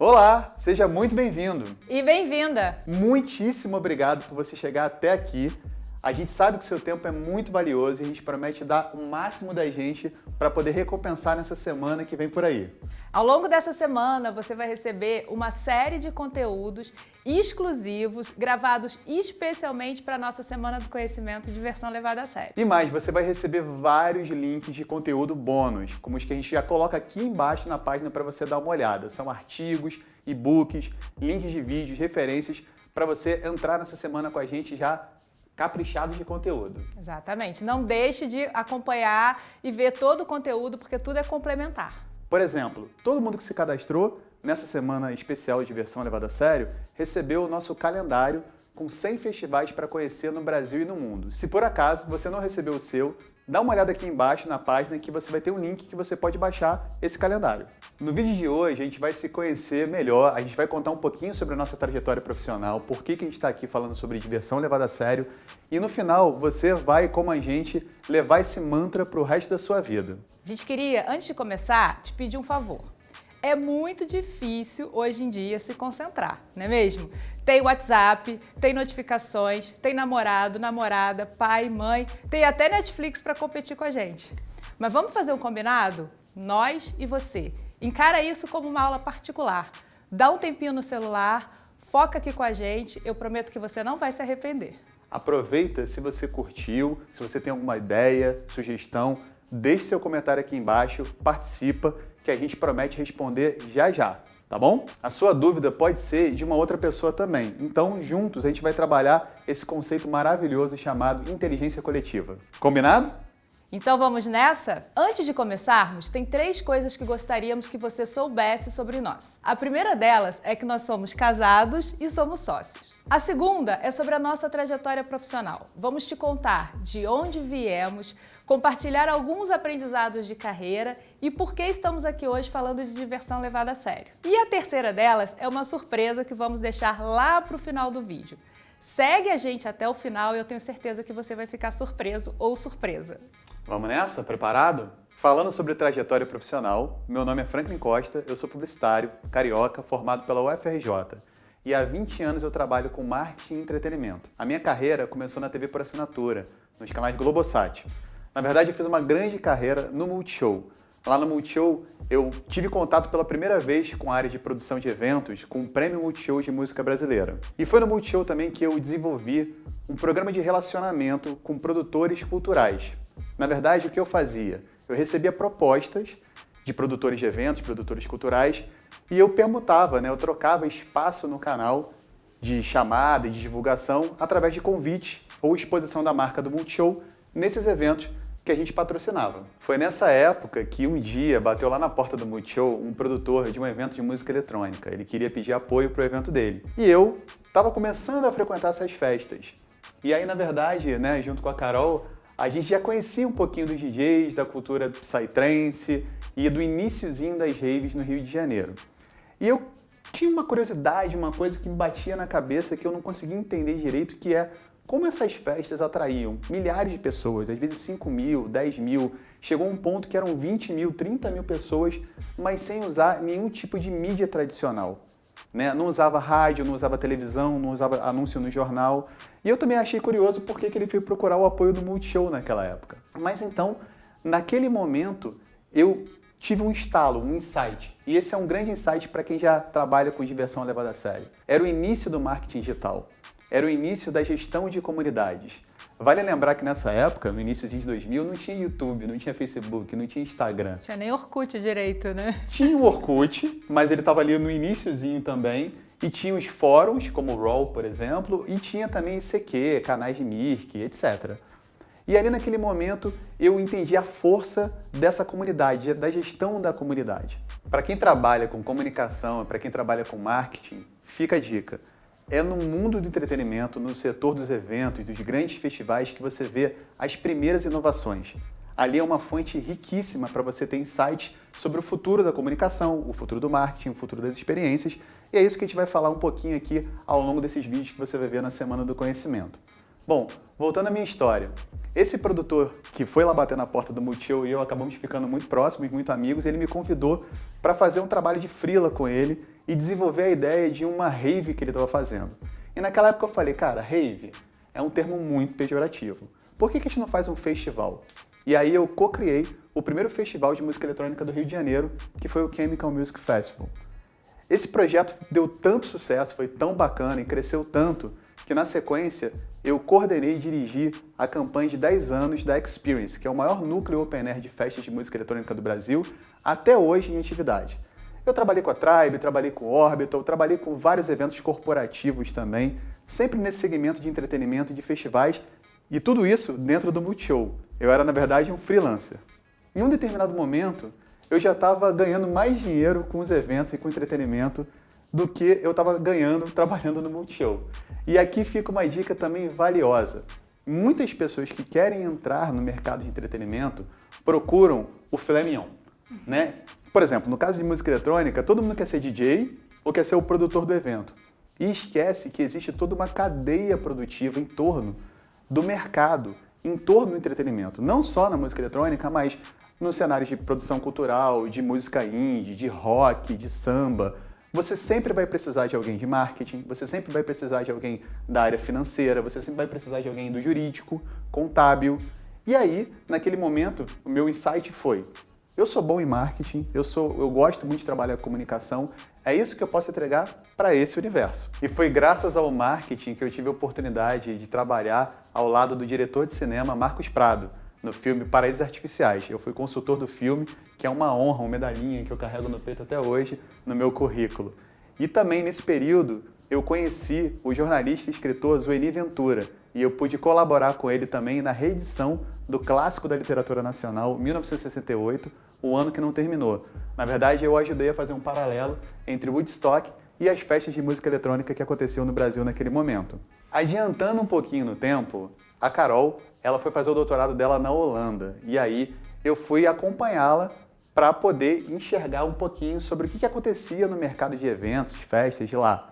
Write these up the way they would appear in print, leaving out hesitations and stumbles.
Olá, seja muito bem-vindo. E bem-vinda! Muitíssimo obrigado por você chegar até aqui. A gente sabe que o seu tempo é muito valioso e a gente promete dar o máximo da gente para poder recompensar nessa semana que vem por aí. Ao longo dessa semana, você vai receber uma série de conteúdos exclusivos, gravados especialmente para a nossa Semana do Conhecimento de versão levada a sério. E mais, você vai receber vários links de conteúdo bônus, como os que a gente já coloca aqui embaixo na página para você dar uma olhada. São artigos, e-books, links de vídeos, referências, para você entrar nessa semana com a gente já caprichado de conteúdo. Exatamente. Não deixe de acompanhar e ver todo o conteúdo, porque tudo é complementar. Por exemplo, todo mundo que se cadastrou nessa semana especial de versão levada a sério recebeu o nosso calendário com 100 festivais para conhecer no Brasil e no mundo. Se por acaso você não recebeu o seu, dá uma olhada aqui embaixo na página que você vai ter um link que você pode baixar esse calendário. No vídeo de hoje a gente vai se conhecer melhor, a gente vai contar um pouquinho sobre a nossa trajetória profissional, por que a gente está aqui falando sobre diversão levada a sério e no final você vai, como a gente, levar esse mantra para o resto da sua vida. A gente queria, antes de começar, te pedir um favor. É muito difícil hoje em dia se concentrar, não é mesmo? Tem WhatsApp, tem notificações, tem namorado, namorada, pai, mãe, tem até Netflix para competir com a gente. Mas vamos fazer um combinado? Nós e você. Encara isso como uma aula particular. Dá um tempinho no celular, foca aqui com a gente, eu prometo que você não vai se arrepender. Aproveita se você curtiu, se você tem alguma ideia, sugestão, deixe seu comentário aqui embaixo, participa, que a gente promete responder já já, tá bom? A sua dúvida pode ser de uma outra pessoa também. Então, juntos, a gente vai trabalhar esse conceito maravilhoso chamado inteligência coletiva. Combinado? Então vamos nessa? Antes de começarmos, tem 3 coisas que gostaríamos que você soubesse sobre nós. A primeira delas é que nós somos casados e somos sócios. A segunda é sobre a nossa trajetória profissional. Vamos te contar de onde viemos, compartilhar alguns aprendizados de carreira e por que estamos aqui hoje falando de diversão levada a sério. E a terceira delas é uma surpresa que vamos deixar lá para o final do vídeo. Segue a gente até o final e eu tenho certeza que você vai ficar surpreso ou surpresa. Vamos nessa? Preparado? Falando sobre trajetória profissional, meu nome é Franklin Costa, eu sou publicitário, carioca, formado pela UFRJ. E há 20 anos eu trabalho com marketing e entretenimento. A minha carreira começou na TV por assinatura, nos canais Globosat. Na verdade, eu fiz uma grande carreira no Multishow. Lá no Multishow, eu tive contato pela primeira vez com a área de produção de eventos, com o Prêmio Multishow de Música Brasileira. E foi no Multishow também que eu desenvolvi um programa de relacionamento com produtores culturais. Na verdade, o que eu fazia? Eu recebia propostas de produtores de eventos, produtores culturais, e eu permutava, eu trocava espaço no canal de chamada e de divulgação através de convite ou exposição da marca do Multishow nesses eventos que a gente patrocinava. Foi nessa época que um dia bateu lá na porta do Multishow um produtor de um evento de música eletrônica. Ele queria pedir apoio para o evento dele. E eu estava começando a frequentar essas festas. E aí, na verdade, junto com a Carol, a gente já conhecia um pouquinho dos DJs, da cultura psytrance e do iniciozinho das raves no Rio de Janeiro. E eu tinha uma curiosidade, uma coisa que me batia na cabeça que eu não conseguia entender direito, que é como essas festas atraíam milhares de pessoas, às vezes 5 mil, 10 mil, chegou um ponto que eram 20 mil, 30 mil pessoas, mas sem usar nenhum tipo de mídia tradicional. Não usava rádio, não usava televisão, não usava anúncio no jornal. E eu também achei curioso porque que ele veio procurar o apoio do Multishow naquela época. Mas então, naquele momento, eu tive um estalo, um insight. E esse é um grande insight para quem já trabalha com diversão levada a sério. Era o início do marketing digital. Era o início da gestão de comunidades. Vale lembrar que nessa época, no início de 2000, não tinha YouTube, não tinha Facebook, não tinha Instagram. Tinha nem Orkut direito, né? Tinha o Orkut, mas ele estava ali no iniciozinho também. E tinha os fóruns, como o ROL, por exemplo, e tinha também ICQ, canais de Mirk, etc. E ali naquele momento eu entendi a força dessa comunidade, da gestão da comunidade. Para quem trabalha com comunicação, para quem trabalha com marketing, fica a dica. É no mundo do entretenimento, no setor dos eventos, dos grandes festivais que você vê as primeiras inovações. Ali é uma fonte riquíssima para você ter insights sobre o futuro da comunicação, o futuro do marketing, o futuro das experiências. E é isso que a gente vai falar um pouquinho aqui ao longo desses vídeos que você vai ver na Semana do Conhecimento. Bom, voltando à minha história. Esse produtor que foi lá bater na porta do Multishow e eu acabamos ficando muito próximos, muito amigos, ele me convidou para fazer um trabalho de freela com ele e desenvolver a ideia de uma rave que ele estava fazendo. E naquela época eu falei, cara, rave é um termo muito pejorativo. Por que a gente não faz um festival? E aí eu co-criei o primeiro festival de música eletrônica do Rio de Janeiro, que foi o Chemical Music Festival. Esse projeto deu tanto sucesso, foi tão bacana e cresceu tanto, que na sequência eu coordenei e dirigi a campanha de 10 anos da Experience, que é o maior núcleo open air de festas de música eletrônica do Brasil, até hoje em atividade. Eu trabalhei com a Tribe, trabalhei com o Orbital, trabalhei com vários eventos corporativos também, sempre nesse segmento de entretenimento e de festivais, e tudo isso dentro do Multishow. Eu era, na verdade, um freelancer. Em um determinado momento, eu já estava ganhando mais dinheiro com os eventos e com o entretenimento do que eu estava ganhando trabalhando no Multishow. E aqui fica uma dica também valiosa. Muitas pessoas que querem entrar no mercado de entretenimento procuram o filé mignon, né? Por exemplo, no caso de música eletrônica, todo mundo quer ser DJ ou quer ser o produtor do evento. E esquece que existe toda uma cadeia produtiva em torno do mercado, em torno do entretenimento. Não só na música eletrônica, mas nos cenários de produção cultural, de música indie, de rock, de samba. Você sempre vai precisar de alguém de marketing, você sempre vai precisar de alguém da área financeira, você sempre vai precisar de alguém do jurídico, contábil. E aí, naquele momento, o meu insight foi: eu sou bom em marketing, eu gosto muito de trabalhar com comunicação, é isso que eu posso entregar para esse universo. E foi graças ao marketing que eu tive a oportunidade de trabalhar ao lado do diretor de cinema Marcos Prado, no filme Paraísos Artificiais. Eu fui consultor do filme, que é uma honra, uma medalhinha que eu carrego no peito até hoje, no meu currículo. E também, nesse período, eu conheci o jornalista e escritor Zueni Ventura, e eu pude colaborar com ele também na reedição do clássico da literatura nacional, 1968, o ano que não terminou. Na verdade, eu ajudei a fazer um paralelo entre Woodstock e as festas de música eletrônica que aconteciam no Brasil naquele momento. Adiantando um pouquinho no tempo, a Carol, ela foi fazer o doutorado dela na Holanda, e aí eu fui acompanhá-la para poder enxergar um pouquinho sobre o que acontecia no mercado de eventos, de festas de lá.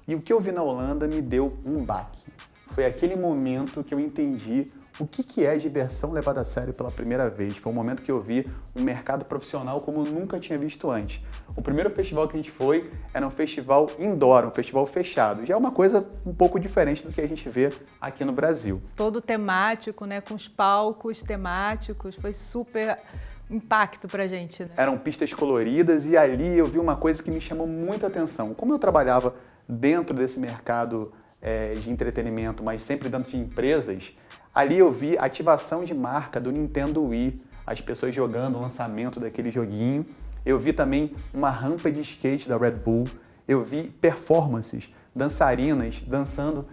E o que eu vi na Holanda me deu um baque. Foi aquele momento que eu entendi o que é diversão levada a sério pela primeira vez. Foi um momento que eu vi um mercado profissional como eu nunca tinha visto antes. O primeiro festival que a gente foi era um festival indoor, um festival fechado. Já é uma coisa um pouco diferente do que a gente vê aqui no Brasil. Todo temático, né, com os palcos temáticos, foi super impacto pra gente, né? Eram pistas coloridas e ali eu vi uma coisa que me chamou muita atenção. Como eu trabalhava dentro desse mercado de entretenimento, mas sempre dentro de empresas, ali eu vi ativação de marca do Nintendo Wii, as pessoas jogando o lançamento daquele joguinho. Eu vi também uma rampa de skate da Red Bull. Eu vi performances, dançarinas dançando,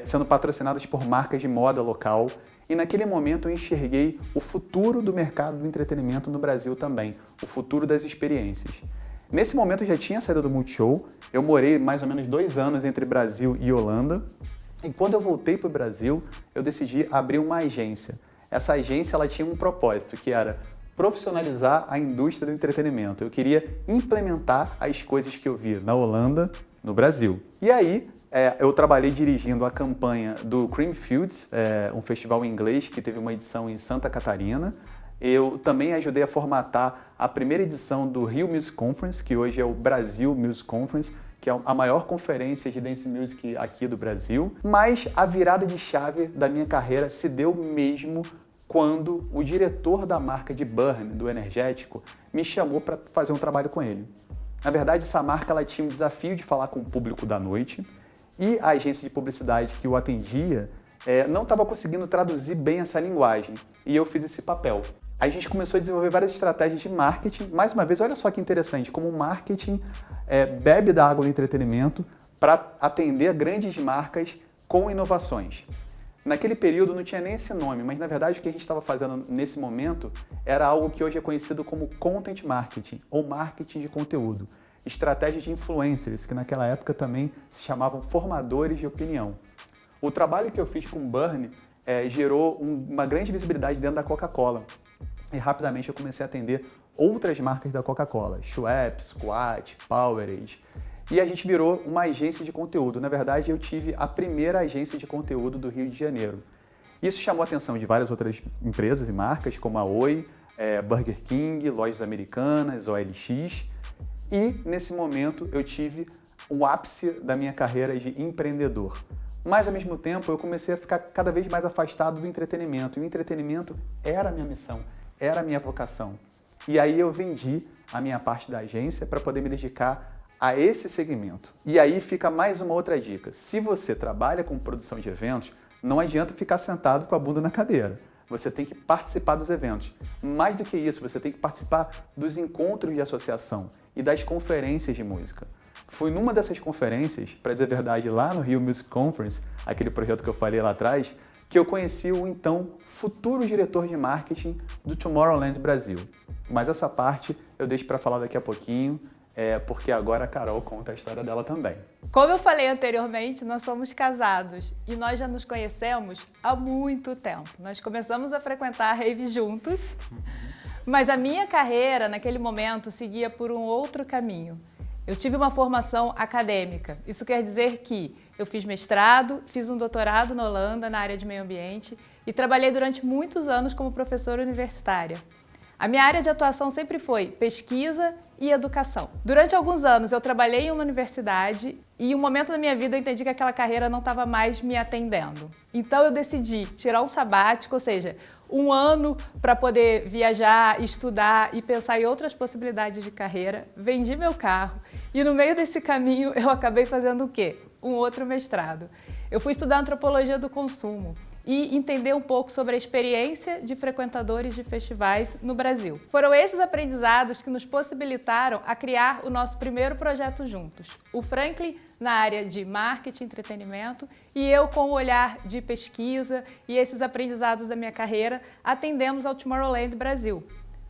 sendo patrocinadas por marcas de moda local. E naquele momento eu enxerguei o futuro do mercado do entretenimento no Brasil também, o futuro das experiências. Nesse momento eu já tinha saído do Multishow, eu morei mais ou menos 2 anos entre Brasil e Holanda, e quando eu voltei para o Brasil, eu decidi abrir uma agência. Essa agência ela tinha um propósito, que era profissionalizar a indústria do entretenimento. Eu queria implementar as coisas que eu via na Holanda, no Brasil. E aí, eu trabalhei dirigindo a campanha do Creamfields, um festival em inglês que teve uma edição em Santa Catarina. Eu também ajudei a formatar a primeira edição do Rio Music Conference, que hoje é o Brasil Music Conference, que é a maior conferência de dance music aqui do Brasil. Mas a virada de chave da minha carreira se deu mesmo quando o diretor da marca de Burn, do energético, me chamou para fazer um trabalho com ele. Na verdade, essa marca ela tinha um desafio de falar com o público da noite e a agência de publicidade que o atendia não estava conseguindo traduzir bem essa linguagem, e eu fiz esse papel. A gente começou a desenvolver várias estratégias de marketing. Mais uma vez, olha só que interessante, como o marketing bebe da água do entretenimento para atender grandes marcas com inovações. Naquele período não tinha nem esse nome, mas na verdade o que a gente estava fazendo nesse momento era algo que hoje é conhecido como content marketing, ou marketing de conteúdo. Estratégias de influencers, que naquela época também se chamavam formadores de opinião. O trabalho que eu fiz com o Burn gerou uma grande visibilidade dentro da Coca-Cola. E rapidamente eu comecei a atender outras marcas da Coca-Cola, Schweppes, Squat, Powerade. e a gente virou uma agência de conteúdo. Na verdade, eu tive a primeira agência de conteúdo do Rio de Janeiro. Isso chamou a atenção de várias outras empresas e marcas, como a Oi, Burger King, Lojas Americanas, OLX. E, nesse momento, eu tive o ápice da minha carreira de empreendedor. Mas, ao mesmo tempo, eu comecei a ficar cada vez mais afastado do entretenimento. E o entretenimento era a minha missão, era a minha vocação. E aí eu vendi a minha parte da agência para poder me dedicar a esse segmento. E aí fica mais uma outra dica. Se você trabalha com produção de eventos, não adianta ficar sentado com a bunda na cadeira. Você tem que participar dos eventos. Mais do que isso, você tem que participar dos encontros de associação e das conferências de música. Fui numa dessas conferências, para dizer a verdade, lá no Rio Music Conference, aquele projeto que eu falei lá atrás, que eu conheci o então futuro diretor de marketing do Tomorrowland Brasil. Mas essa parte eu deixo para falar daqui a pouquinho, porque agora a Carol conta a história dela também. Como eu falei anteriormente, nós somos casados e nós já nos conhecemos há muito tempo. Nós começamos a frequentar a rave juntos, mas a minha carreira naquele momento seguia por um outro caminho. Eu tive uma formação acadêmica. Isso quer dizer que eu fiz mestrado, fiz um doutorado na Holanda na área de meio ambiente e trabalhei durante muitos anos como professora universitária. A minha área de atuação sempre foi pesquisa e educação. Durante alguns anos eu trabalhei em uma universidade e em um momento da minha vida eu entendi que aquela carreira não estava mais me atendendo. Então eu decidi tirar um sabático, ou seja, um ano para poder viajar, estudar e pensar em outras possibilidades de carreira. Vendi meu carro e no meio desse caminho eu acabei fazendo o quê? Um outro mestrado. Eu fui estudar antropologia do consumo e entender um pouco sobre a experiência de frequentadores de festivais no Brasil. Foram esses aprendizados que nos possibilitaram a criar o nosso primeiro projeto juntos. O Franklin na área de marketing, entretenimento, e eu com o olhar de pesquisa e esses aprendizados da minha carreira atendemos ao Tomorrowland Brasil.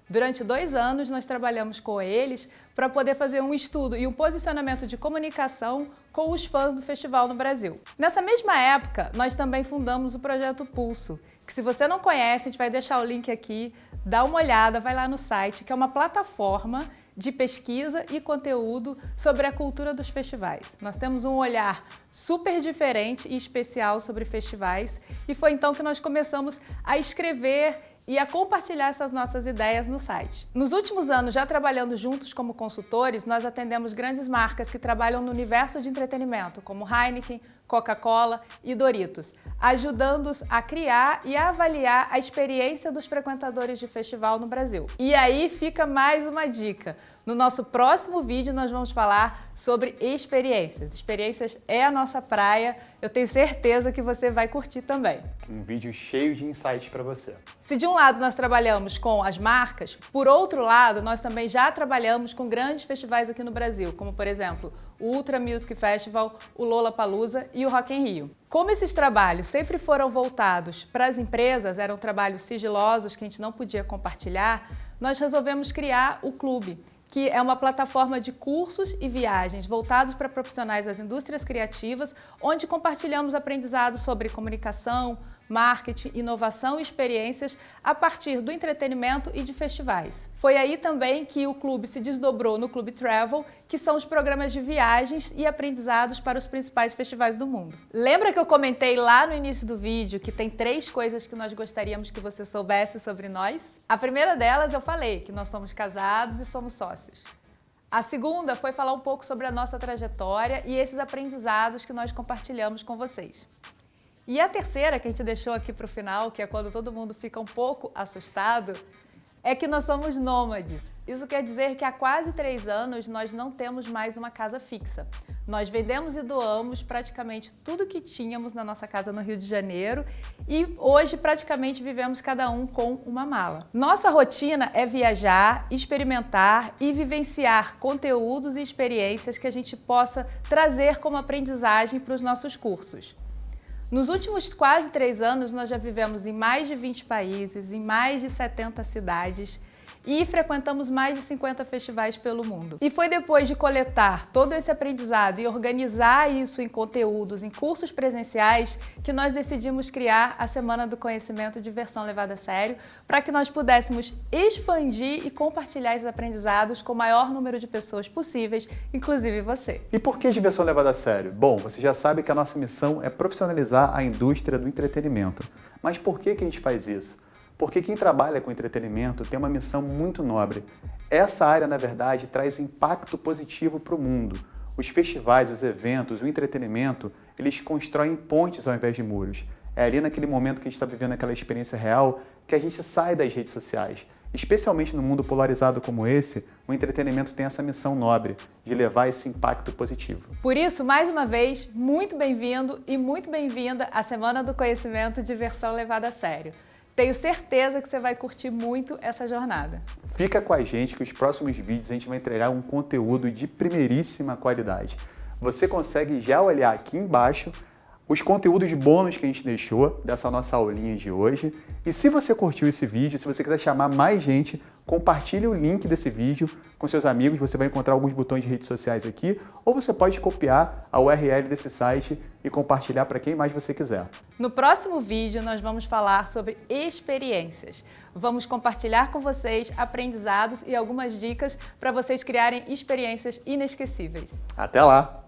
Durante 2 anos nós trabalhamos com eles para poder fazer um estudo e um posicionamento de comunicação com os fãs do festival no Brasil. Nessa mesma época, nós também fundamos o Projeto Pulso, que se você não conhece, a gente vai deixar o link aqui, dá uma olhada, vai lá no site, que é uma plataforma de pesquisa e conteúdo sobre a cultura dos festivais. Nós temos um olhar super diferente e especial sobre festivais e foi então que nós começamos a escrever e a compartilhar essas nossas ideias no site. Nos últimos anos, já trabalhando juntos como consultores, nós atendemos grandes marcas que trabalham no universo de entretenimento, como Heineken, Coca-Cola e Doritos, ajudando-os a criar e a avaliar a experiência dos frequentadores de festival no Brasil. E aí fica mais uma dica. No nosso próximo vídeo nós vamos falar sobre experiências. Experiências é a nossa praia, eu tenho certeza que você vai curtir também. Um vídeo cheio de insights para você. Se de um lado nós trabalhamos com as marcas, por outro lado nós também já trabalhamos com grandes festivais aqui no Brasil, como por exemplo o Ultra Music Festival, o Lollapalooza e o Rock in Rio. Como esses trabalhos sempre foram voltados para as empresas, eram trabalhos sigilosos que a gente não podia compartilhar, nós resolvemos criar o Clube, que é uma plataforma de cursos e viagens voltados para profissionais das indústrias criativas, onde compartilhamos aprendizados sobre comunicação, marketing, inovação e experiências a partir do entretenimento e de festivais. Foi aí também que o clube se desdobrou no Clube Travel, que são os programas de viagens e aprendizados para os principais festivais do mundo. Lembra que eu comentei lá no início do vídeo que tem 3 coisas que nós gostaríamos que você soubesse sobre nós? A primeira delas eu falei, que nós somos casados e somos sócios. A segunda foi falar um pouco sobre a nossa trajetória e esses aprendizados que nós compartilhamos com vocês. E a terceira, que a gente deixou aqui para o final, que é quando todo mundo fica um pouco assustado, é que nós somos nômades. Isso quer dizer que há quase 3 anos nós não temos mais uma casa fixa. Nós vendemos e doamos praticamente tudo que tínhamos na nossa casa no Rio de Janeiro e hoje praticamente vivemos cada um com uma mala. Nossa rotina é viajar, experimentar e vivenciar conteúdos e experiências que a gente possa trazer como aprendizagem para os nossos cursos. Nos últimos quase 3 anos, nós já vivemos em mais de 20 países, em mais de 70 cidades e frequentamos mais de 50 festivais pelo mundo. E foi depois de coletar todo esse aprendizado e organizar isso em conteúdos, em cursos presenciais, que nós decidimos criar a Semana do Conhecimento Diversão Levada a Sério, para que nós pudéssemos expandir e compartilhar esses aprendizados com o maior número de pessoas possíveis, inclusive você. E por que diversão levada a sério? Bom, você já sabe que a nossa missão é profissionalizar a indústria do entretenimento. Mas por que a gente faz isso? Porque quem trabalha com entretenimento tem uma missão muito nobre. Essa área, na verdade, traz impacto positivo para o mundo. Os festivais, os eventos, o entretenimento, eles constroem pontes ao invés de muros. É ali naquele momento que a gente está vivendo aquela experiência real que a gente sai das redes sociais. Especialmente no mundo polarizado como esse, o entretenimento tem essa missão nobre de levar esse impacto positivo. Por isso, mais uma vez, muito bem-vindo e muito bem-vinda à Semana do Conhecimento Diversão Levada a Sério. Tenho certeza que você vai curtir muito essa jornada. Fica com a gente que os próximos vídeos a gente vai entregar um conteúdo de primeiríssima qualidade. Você consegue já olhar aqui embaixo os conteúdos bônus que a gente deixou dessa nossa aulinha de hoje. E se você curtiu esse vídeo, se você quiser chamar mais gente, compartilhe o link desse vídeo com seus amigos. Você vai encontrar alguns botões de redes sociais aqui, ou você pode copiar a URL desse site e compartilhar para quem mais você quiser. No próximo vídeo, nós vamos falar sobre experiências. Vamos compartilhar com vocês aprendizados e algumas dicas para vocês criarem experiências inesquecíveis. Até lá!